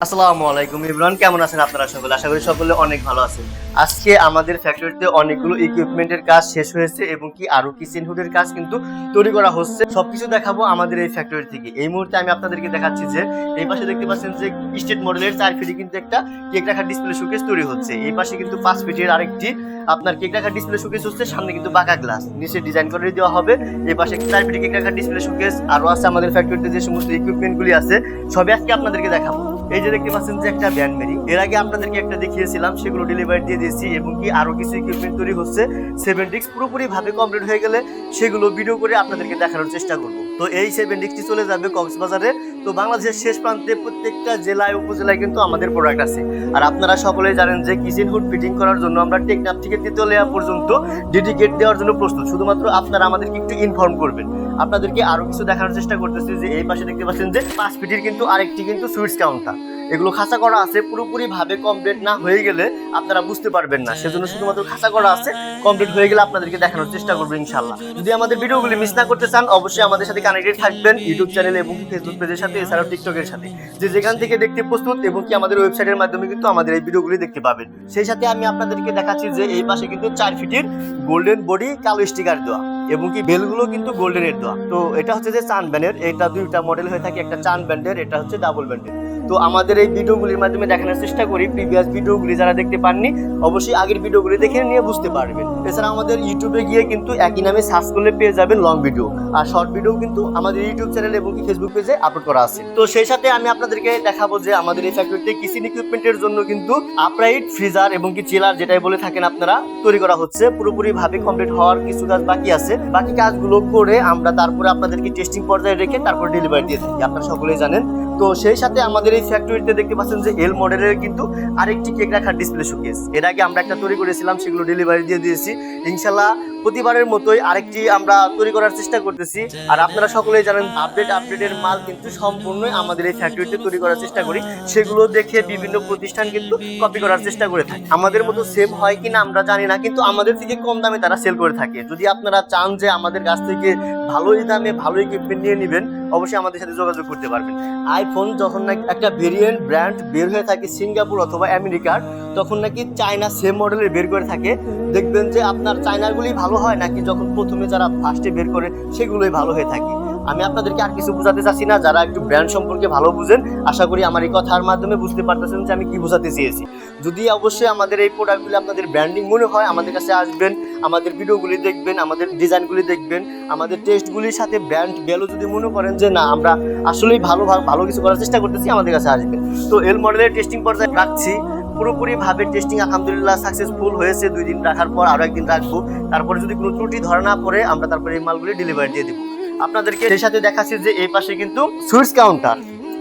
আসসালামু আলাইকুম ইমরান, কেমন আছেন আপনারা সকলে? আশা করি সকলে অনেক ভালো আছেন। আজকে আমাদের ফ্যাক্টরিতে অনেকগুলো ইকুইপমেন্টের কাজ শেষ হয়েছে এবং কি আরো কিচেন হুডের কাজ কিন্তু তৈরি করা হচ্ছে। সবকিছু দেখাবো আমাদের এই ফ্যাক্টরি থেকে। এই মুহূর্তে আমি আপনাদেরকে দেখাচ্ছি যে এই পাশে দেখতে পাচ্ছেন যে স্টেট মডেলের 4 ফিটে কিন্তু একটা কেক রাখার ডিসপ্লে শোকেস তৈরি হচ্ছে। এই পাশে কিন্তু 5 ফিটের আরেকটি আপনার কেক রাখার ডিসপ্লে শোকেস হচ্ছে। সামনে কিন্তু বাঁকা গ্লাস নিচে ডিজাইন করে দেওয়া হবে। এই পাশে 4 ফিটে কেক রাখার ডিসপ্লে শোকেস আরো আছে। আমাদের ফ্যাক্টরিতে যে সমস্ত ইকুইপমেন্টগুলি আছে সবই আজকে আপনাদেরকে দেখাবো। এই যে দেখতে পাচ্ছেন যে একটা ভ্যান মেরি, এর আগে আপনাদেরকে একটা দেখিয়েছিলাম, সেগুলো ডেলিভারি দিয়ে দিয়েছি এবং কি আরো কিছু ইকুইপমেন্ট তৈরি হচ্ছে। 7 ডিস্ক পুরোপুরি ভাবে কমপ্লিট হয়ে গেলে সেগুলো ভিডিও করে আপনাদেরকে দেখানোর চেষ্টা করব। তো এই 7 ডিস্কটি চলে যাবে কক্সবাজারে। তো বাংলাদেশের শেষ প্রান্তে প্রত্যেকটা জেলায় উপজেলায় কিন্তু আমাদের প্রোডাক্ট আছে। আর আপনারা সকলেই জানেন যে কিচেন হুড ফিটিং করার জন্য আমরা টেকনাফ থেকে তেতুলিয়া পর্যন্ত ডেডিকেট দেওয়ার জন্য প্রস্তুত। শুধুমাত্র আপনারা আমাদেরকে একটু ইনফর্ম করবেন। আপনাদেরকে আরো কিছু দেখানোর চেষ্টা করতেছি যে এই পাশে দেখতে পাচ্ছেন যে 5 ফিটের কিন্তু আরেকটি কিন্তু সুইটস কাউন্টার, এগুলো খাঁচা করা আছে। পুরোপুরি ভাবে কমপ্লিট না হয়ে গেলে আপনারা বুঝতে পারবেন না, সেজন্য শুধুমাত্র খাঁচা করা আছে। কমপ্লিট হয়ে গেলে আপনাদেরকে দেখানোর চেষ্টা করবো ইনশাল্লাহ। যদি আমাদের ভিডিওগুলি মিস না করতে চান অবশ্যই আমাদের সাথে কানেক্টেড থাকবেন ইউটিউব চ্যানেল এবং ফেসবুক পেজের সাথে, এছাড়াও টিকটকের সাথে, যে যেখান থেকে দেখতে প্রস্তুত এবং কি আমাদের ওয়েবসাইটের মাধ্যমে কিন্তু আমাদের এই ভিডিওগুলি দেখতে পাবেন। সেই সাথে আমি আপনাদেরকে দেখাচ্ছি যে এই পাশে কিন্তু 4 ফিটের গোল্ডেন বডি কালো স্টিকার দেওয়া এবং কি বেলগুলো কিন্তু গোল্ডেনের দেওয়া। তো এটা হচ্ছে যে চান ব্যান্ডের, এটা দুইটা মডেল হয়ে থাকে, একটা চান ব্যান্ডের, এটা হচ্ছে ডাবল ব্যান্ডের। তো আমাদের এই ভিডিওগুলির মাধ্যমে দেখানোর চেষ্টা করি। প্রিভিয়াস ভিডিওগুলি যারা দেখতে পাননি অবশ্যই আগের ভিডিওগুলি দেখে নিয়ে বুঝতে পারবেন। এছাড়া আমাদের ইউটিউবে গিয়ে কিন্তু একই নামে সার্চ করলে পেয়ে যাবেন লং ভিডিও, আর শর্ট ভিডিও কিন্তু আমাদের ইউটিউব চ্যানেল এবং ফেসবুক পেজে আপলোড করা আছে। তো সেই সাথে আমি আপনাদেরকে দেখাবো যে আমাদের এই ফ্যাক্টরিতে কিচেন ইকুইপমেন্টের জন্য কিন্তু আপরাইট ফ্রিজার এবং কি চিলার যেটাই বলে থাকেন আপনারা তৈরি করা হচ্ছে। পুরোপুরি ভাবে কমপ্লিট হওয়ার কিছু কাজ বাকি আছে। বাকি কাজগুলো করে আমরা তারপরে আপনাদেরকে টেস্টিং পর্যায়ে রেখে তারপর ডেলিভারি দিয়ে থাকি, আপনারা সকলেই জানেন। তো সেই সাথে আমাদের এই ফ্যাক্টরিতে দেখতে পাচ্ছেন যে এল মডেলের কিন্তু আরেকটি কেক রাখার ডিসপ্লে শোকেস, এর আগে আমরা একটা তৈরি করেছিলাম, সেগুলো ডেলিভারি দিয়ে দিয়েছি। ইনশাল্লাহ প্রতিবারের মতোই আরেকটি আমরা তৈরি করার চেষ্টা করতেছি। আর আপনারা সকলেই জানেন আপডেটের মাল কিন্তু সম্পূর্ণই আমাদের এই ফ্যাক্টরিতে তৈরি করার চেষ্টা করি। সেগুলো দেখে বিভিন্ন প্রতিষ্ঠান কিন্তু কপি করার চেষ্টা করে থাকে। আমাদের মতো সেম হয় কিনা আমরা জানি না, কিন্তু আমাদের থেকে কম দামে তারা সেল করে থাকে। যদি আপনারা চান যে আমাদের কাছ থেকে ভালোই দামে ভালো ইকুইপমেন্ট নিয়ে নেবেন অবশ্যই আমাদের সাথে যোগাযোগ করতে পারবেন। আইফোন যখন নাকি একটা ভেরিয়েন্ট ব্র্যান্ড বের হয়ে থাকে সিঙ্গাপুর অথবা আমেরিকার, তখন নাকি চায়না সেম মডেলের বের করে থাকে। দেখবেন যে আপনার চায়নাগুলি ভালো হয় নাকি যখন প্রথমে যারা ফার্স্টে বের করে সেগুলোই ভালো হয়ে থাকে। আমি আপনাদেরকে আর কিছু বোঝাতে চাচ্ছি না, যারা একটু ব্র্যান্ড সম্পর্কে ভালো বুঝেন আশা করি আমার এই কথার মাধ্যমে বুঝতে পারতেছেন যে আমি কি বোঝাতে চেয়েছি। যদি অবশ্যই আমাদের এই প্রোডাক্টগুলি আপনাদের ব্র্যান্ডিং মনে হয় আমাদের কাছে আসবেন, আমাদের ভিডিওগুলি দেখবেন, আমাদের ডিজাইনগুলি দেখবেন, আমাদের টেস্টগুলির সাথে ব্র্যান্ড ভ্যালু যদি মনে করেন যে না আমরা আসলেই ভালো কিছু করার চেষ্টা করতেছি আমাদের কাছে আসবেন। তো এল মডেলের টেস্টিং পর্যায়ে রাখছি। পুরোপুরি ভাবে টেস্টিং আলহামদুলিল্লাহ সাকসেসফুল হয়েছে। 2 দিন রাখার পর আরো একদিন রাখবো, তারপরে যদি কোনো ত্রুটি ধরা না পড়ে আমরা তারপরে এই মালগুলি ডেলিভারি দিয়ে দেবো আপনাদেরকে। সেই সাথে দেখাচ্ছি যে এই পাশে কিন্তু সুইটস কাউন্টার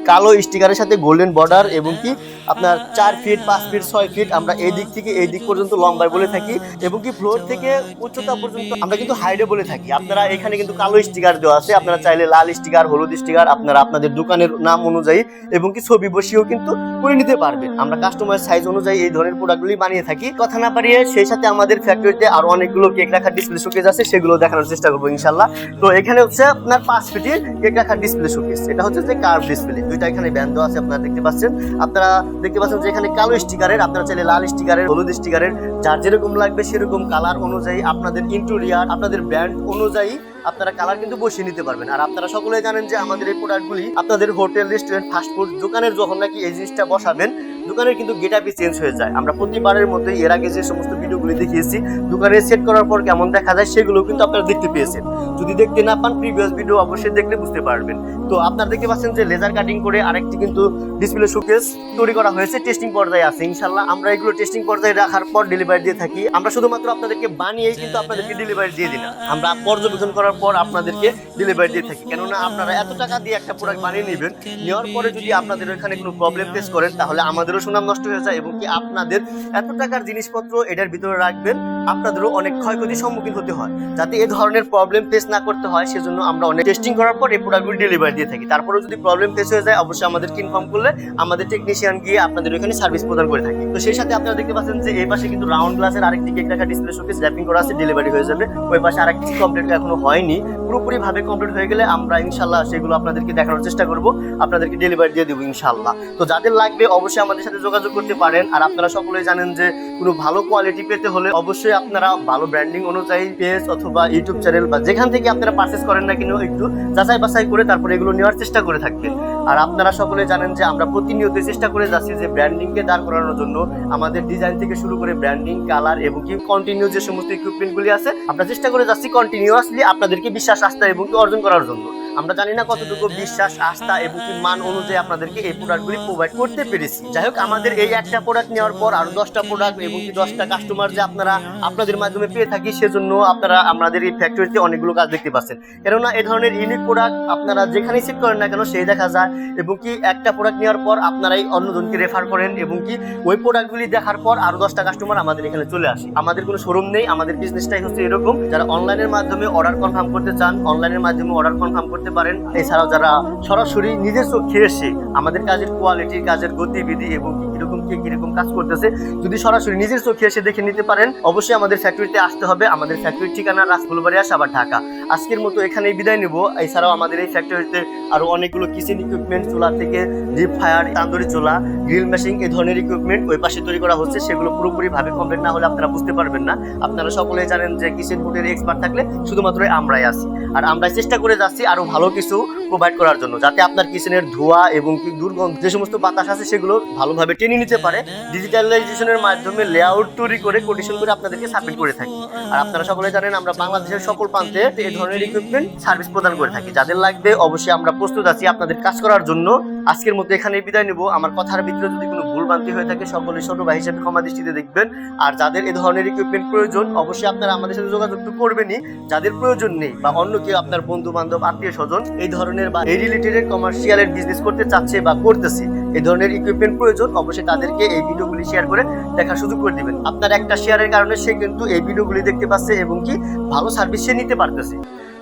কালো স্টিকারের সাথে গোল্ডেন বর্ডার এবং কি আপনার 4 ফিট 5 ফিট 6 ফিট আমরা এই দিক থেকে এই দিক পর্যন্ত লম্বায় বলে থাকি এবং কি ফ্লোর থেকে উচ্চতা পর্যন্ত আমরা কিন্তু হাইটে বলে থাকি। আপনারা এখানে কিন্তু কালো স্টিকার দেওয়া আছে, আপনারা চাইলে লাল স্টিকার হলুদ স্টিকার আপনারা আপনাদের দোকানের নাম অনুযায়ী এবং কি ছবি বসিয়েও কিন্তু করে নিতে পারবেন। আমরা কাস্টমাইজ সাইজ অনুযায়ী এই ধরনের প্রোডাক্টগুলি বানিয়ে থাকি। কথা না পারিয়ে সেই সাথে আমাদের ফ্যাক্টরিতে আরো অনেকগুলো কেক রাখার ডিসপ্লে শোকেস আছে, সেগুলো দেখানোর চেষ্টা করবো ইনশাল্লাহ। তো এখানে হচ্ছে আপনার 5 ফিটের কেক রাখার ডিসপ্লে শোকেস, এটা হচ্ছে যে কার্ভ ডিসপ্লে, দুইটা এখানে ব্যান্ড দেওয়া আছে আপনারা দেখতে পাচ্ছেন। আপনারা দেখতে পাচ্ছেন যে এখানে কালো স্টিকারের, আপনারা চাইলে লাল স্টিকারের হলুদ স্টিকারের যার যেরকম লাগবে সেরকম কালার অনুযায়ী আপনাদের ইন্টেরিয়র আপনাদের ব্র্যান্ড অনুযায়ী আপনারা কালার কিন্তু বসিয়ে নিতে পারবেন। আর আপনারা সকলেই জানেন যে আমাদের এই প্রোডাক্টগুলি আপনাদের হোটেল রেস্টুরেন্ট ফাস্টফুড দোকানের যখন নাকি এই জিনিসটা বসাবেন দোকানের কিন্তু গেটআপই চেঞ্জ হয়ে যায়। আমরা প্রতিবারের মতোই এর আগে যে সমস্ত ভিডিওগুলি দেখিয়েছি দোকানে সেট করার পর কেমন দেখা যায় সেগুলো কিন্তু আপনারা দেখতে পেয়েছেন। যদি দেখতে না পান প্রিভিয়াস ভিডিও অবশ্যই দেখলে বুঝতে পারবেন। তো আপনারা দেখতে পাচ্ছেন যে লেজার কাটিং করে আরেকটি কিন্তু ডিসপ্লে শোকেস তৈরি করা হয়েছে, টেস্টিং পর্যায়ে আছে। ইনশাল্লাহ আমরা এগুলো টেস্টিং পর্যায়ে রাখার পর ডেলিভারি দিয়ে থাকি। আমরা শুধুমাত্র আপনাদেরকে বানিয়েই কিন্তু আপনাদেরকে ডেলিভারি দিয়ে দিই না, আমরা পর্যবেক্ষণ করার পর আপনাদেরকে ডেলিভারি দিয়ে থাকি। কেননা আপনারা এত টাকা দিয়ে একটা প্রোডাক্ট বানিয়ে নেবেন, নেওয়ার পরে যদি আপনাদের এখানে কোনো প্রবলেম ফেস করেন তাহলে আমাদের আমাদেরও সুনাম নষ্ট হয়ে যায় এবং কি আপনাদের এত টাকার জিনিসপত্র এটার ভিতরে রাখবেন, আপনাদেরও অনেক ক্ষয়ক্ষতির সম্মুখীন হতে হয়। যাতে এই ধরনের প্রবলেম ফেস না করতে হয় সেজন্য আমরা অনেক টেস্টিং করার পর এই প্রোডাক্টগুলি ডেলিভারি দিয়ে থাকি। তারপরেও যদি প্রবলেম ফেস হয়ে যায় অবশ্যই আমাদেরকে ইনফর্ম করলে আমাদের টেকনিশিয়ান গিয়ে আপনাদের ওখানে সার্ভিস প্রদান করে থাকি। তো সেই সাথে আপনারা দেখতে পাচ্ছেন যে এই পাশে কিন্তু রাউন্ড গ্লাসের আরেকটি কেক রাখা ডিসপ্লে শোকেস র্যাপিং করা আছে, ডেলিভারি হয়ে যাবে। ওই পাশে আরেকটি কমপ্লিট এখনো হয়নি, পুরোপুরি ভাবে কমপ্লিট হয়ে গেলে আমরা ইনশাল্লাহ সেগুলো আপনাদেরকে দেখানোর চেষ্টা করব, আপনাদেরকে ডেলিভারি দিয়ে দেবো ইনশাল্লাহ। তো যাদের লাগবে অবশ্যই আমাদের সাথে যোগাযোগ করতে পারেন। আর আপনারা সকলেই জানেন যে কোনো ভালো কোয়ালিটি পেতে হলে অবশ্যই আপনারা ভালো ব্র্যান্ডিং অনুযায়ী পেজ অথবা ইউটিউব চ্যানেল বা যেখান থেকে আপনারা পারচেস করেন না কেন একটু যাচাই বাছাই করে তারপরে এগুলো নেওয়ার চেষ্টা করে থাকবেন। আর আপনারা সকলে জানেন যে আমরা প্রতিনিয়ত চেষ্টা করে যাচ্ছি যে ব্র্যান্ডিংকে দাঁড় করানোর জন্য আমাদের ডিজাইন থেকে শুরু করে ব্র্যান্ডিং, কালার এবং কি কন্টিনিউ যে সমস্ত ইকুইপমেন্টগুলি আছে আমরা চেষ্টা করে যাচ্ছি কন্টিনিউয়াসলি আপনাদেরকে বিশ্বাস, আস্থা এবং কি অর্জন করার জন্য। আমরা জানি না কতটুকু বিশ্বাস, আস্থা এবং কি মান অনুযায়ী আপনাদেরকে এই প্রোডাক্টগুলি প্রোভাইড করতে পেরেছি। যাই হোক, আমাদের এই একটা প্রোডাক্ট নেওয়ার পর আরো 10টা প্রোডাক্ট এবং কি 10টা কাস্টমার যে আপনারা আপনাদের মাধ্যমে পেয়ে থাকি, সেজন্য আপনারা আমাদের এই ফ্যাক্টরিতে অনেকগুলো কাজ দেখতে পাচ্ছেন। কেননা এই ধরনের ইউনিক প্রোডাক্ট আপনারা যেখানেই চেক করেন না কেন সেই দেখা যায় এবং কি একটা প্রোডাক্ট নেওয়ার পর আপনারাই অন্যজনকে রেফার করেন এবং কি ওই প্রোডাক্টগুলি দেখার পর আরো 10টা কাস্টমার আমাদের এখানে চলে আসে। আমাদের কোনো শোরুম নেই, আমাদের বিজনেসটাই হচ্ছে এরকম। যারা অনলাইনের মাধ্যমে অর্ডার কনফার্ম করতে চান অনলাইনের মাধ্যমে অর্ডার কনফার্ম করতে পারেন। এছাড়াও যারা সরাসরি নিজের চোখে এসে আমাদের কাজের কোয়ালিটি, কাজের গতিবিধি এবং কিরকম কে কিরকম কাজ করতেছে যদি সরাসরি নিজের চোখে এসে দেখে নিতে পারেন, অবশ্যই আমাদের ফ্যাক্টরিতে আসতে হবে। আমাদের ফ্যাক্টরির ঠিকানা রাসফুলবাড়িয়া, সাভার, ঢাকা। আজকের মতো এখানেই বিদায় নেব। এছাড়াও আমাদের এই ফ্যাক্টরিতে আরো অনেকগুলো কিচেন ইকুইপমেন্ট, চুলা থেকে ডিপ ফায়ার, তান্দুরি চুলা, গ্রিল মেশিন, এই ধরনের ইকুইপমেন্ট ওই পাশে তৈরি করা হচ্ছে। সেগুলো পুরোপুরি ভাবে কমপ্লিট না হলে আপনারা বুঝতে পারবেন না। আপনারা সকলেই জানেন যে কিচেন ফুডের এক্সপার্ট থাকলে শুধুমাত্র আমরাই আছি। আর আমরা চেষ্টা করে যাচ্ছি আরো ভালো কিছু প্রোভাইড করার জন্য, যাতে আপনার কিচেনের ধোঁয়া এবং কি দুর্গন্ধ যে সমস্ত বাতাস আছে সেগুলো ভালোভাবে টেনে নিতে পারে। ডিজিটালাইজেশনের মাধ্যমে লেআউট তৈরি করে কোটেশন করে আপনাদেরকে সাবমিট করে থাকি। আর আপনারা সকলে জানেন আমরা বাংলাদেশের সকল প্রান্তে এই ধরনের ইকুইপমেন্ট সার্ভিস প্রদান করে থাকি। যাদের লাগবে অবশ্যই আমরা প্রস্তুত আছি আপনাদের কাজ করার জন্য। আজকের মতো এখানে বিদায় নেব। আমার কথার ভিতরে যদি কোনো ভুল ভ্রান্তি হয়ে থাকে সকলে ছোট ভাই হিসেবে ক্ষমা দৃষ্টিতে দেখবেন। আর যাদের এই ধরনের ইকুইপমেন্ট প্রয়োজন অবশ্যই আপনারা আমাদের সাথে যোগাযোগ তো করবেনই। যাদের প্রয়োজন নেই বা অন্য কেউ আপনার বন্ধু বান্ধব, আত্মীয় স্বজন এই ধরনের বা এই রিলেটেড কমার্শিয়ালের বিজনেস করতে চাচ্ছে বা করতেছে, এই ধরনের ইকুইপমেন্ট প্রয়োজন, অবশ্যই তাদেরকে এই ভিডিওগুলি শেয়ার করে দেখার সুযোগ করে দিবেন। আপনার একটা শেয়ারের কারণে সে কিন্তু এই ভিডিওগুলি দেখতে পাচ্ছে এবং কি ভালো সার্ভিস সে নিতে পারতেছে।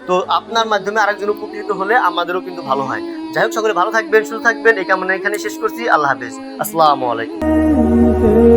তো আপনার মাধ্যমে আরেকজন উপকৃত হলে আমাদেরও কিন্তু ভালো হয়। যাই হোক, সকলে ভালো থাকবেন, সুস্থ থাকবেন, এই কামনা এখানে শেষ করছি। আল্লাহ হাফেজ, আসসালামু আলাইকুম।